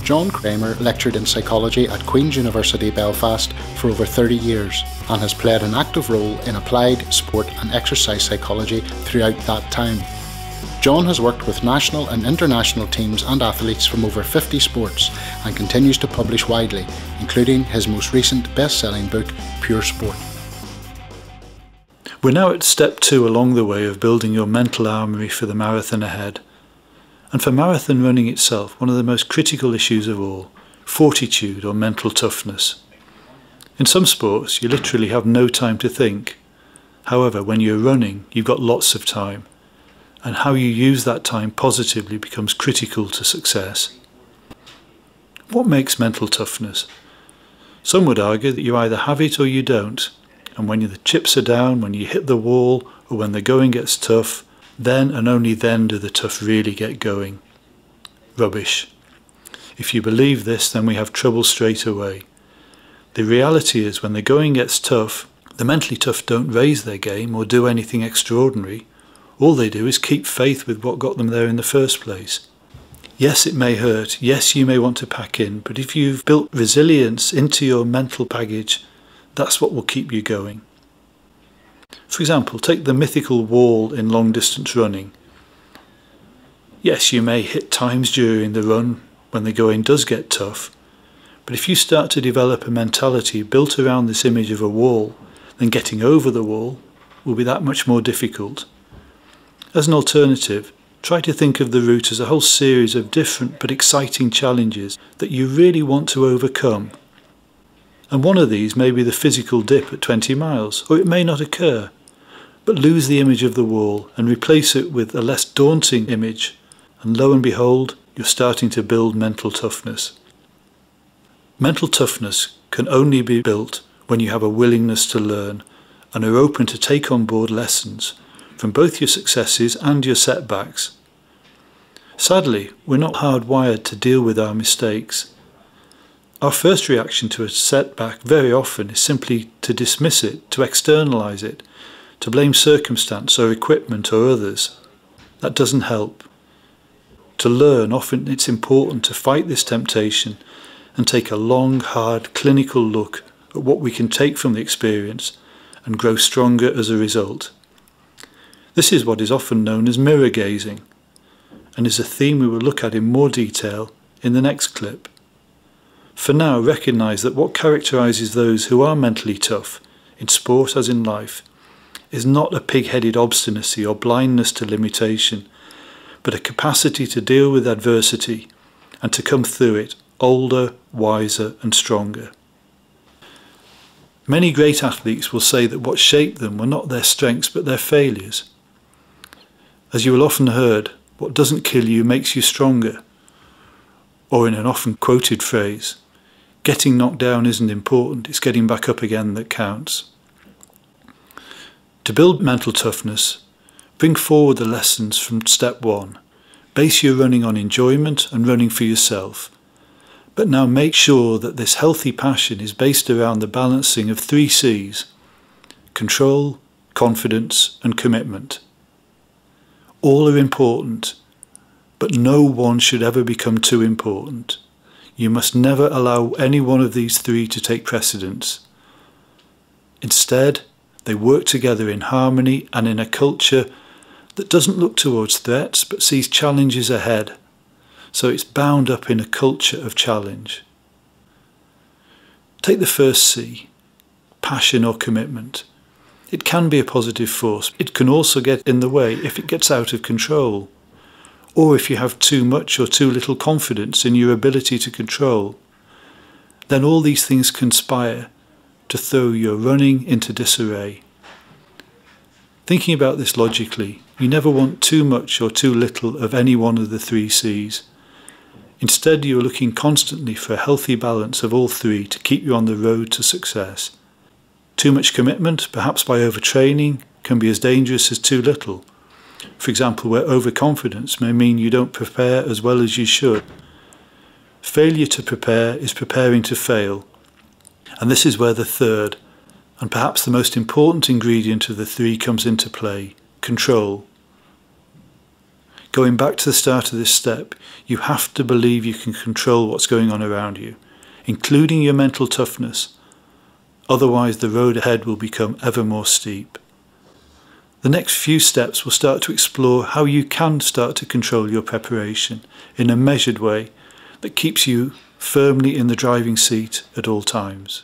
John Kramer lectured in psychology at Queen's University Belfast for over 30 years and has played an active role in applied sport and exercise psychology throughout that time. John has worked with national and international teams and athletes from over 50 sports and continues to publish widely, including his most recent best-selling book, Pure Sport. We're now at step 2 along the way of building your mental armoury for the marathon ahead. And for marathon running itself, one of the most critical issues of all, fortitude or mental toughness. In some sports, you literally have no time to think. However, when you're running, you've got lots of time. And how you use that time positively becomes critical to success. What makes mental toughness? Some would argue that you either have it or you don't. And when the chips are down, when you hit the wall, or when the going gets tough, then and only then do the tough really get going. Rubbish. If you believe this, then we have trouble straight away. The reality is when the going gets tough, the mentally tough don't raise their game or do anything extraordinary. All they do is keep faith with what got them there in the first place. Yes, it may hurt. Yes, you may want to pack in. But if you've built resilience into your mental baggage, that's what will keep you going. For example, take the mythical wall in long-distance running. Yes, you may hit times during the run when the going does get tough, but if you start to develop a mentality built around this image of a wall, then getting over the wall will be that much more difficult. As an alternative, try to think of the route as a whole series of different but exciting challenges that you really want to overcome. And one of these may be the physical dip at 20 miles, or it may not occur. But lose the image of the wall and replace it with a less daunting image, and lo and behold, you're starting to build mental toughness. Mental toughness can only be built when you have a willingness to learn and are open to take on board lessons from both your successes and your setbacks. Sadly, we're not hardwired to deal with our mistakes. Our first reaction to a setback very often is simply to dismiss it, to externalise it, to blame circumstance or equipment or others. That doesn't help. To learn, often it's important to fight this temptation and take a long, hard, clinical look at what we can take from the experience and grow stronger as a result. This is what is often known as mirror gazing, and is a theme we will look at in more detail in the next clip. For now, recognise that what characterises those who are mentally tough, in sport as in life, is not a pig-headed obstinacy or blindness to limitation, but a capacity to deal with adversity and to come through it older, wiser and stronger. Many great athletes will say that what shaped them were not their strengths but their failures. As you will often heard, what doesn't kill you makes you stronger. Or in an often quoted phrase, getting knocked down isn't important, it's getting back up again that counts. To build mental toughness, bring forward the lessons from step 1. Base your running on enjoyment and running for yourself. But now make sure that this healthy passion is based around the balancing of 3 C's: control, confidence and commitment. All are important, but no one should ever become too important. You must never allow any one of these 3 to take precedence. Instead, they work together in harmony and in a culture that doesn't look towards threats but sees challenges ahead. So it's bound up in a culture of challenge. Take the first C, passion or commitment. It can be a positive force. It can also get in the way if it gets out of control, or if you have too much or too little confidence in your ability to control. Then all these things conspire to throw your running into disarray. Thinking about this logically, you never want too much or too little of any one of the 3 C's. Instead, you are looking constantly for a healthy balance of all 3 to keep you on the road to success. Too much commitment, perhaps by overtraining, can be as dangerous as too little. For example, where overconfidence may mean you don't prepare as well as you should. Failure to prepare is preparing to fail. And this is where the third, And perhaps the most important ingredient of the three comes into play: control. Going back to the start of this step, you have to believe you can control what's going on around you, including your mental toughness. Otherwise, the road ahead will become ever more steep. The next few steps will start to explore how you can start to control your preparation in a measured way that keeps you firmly in the driving seat at all times.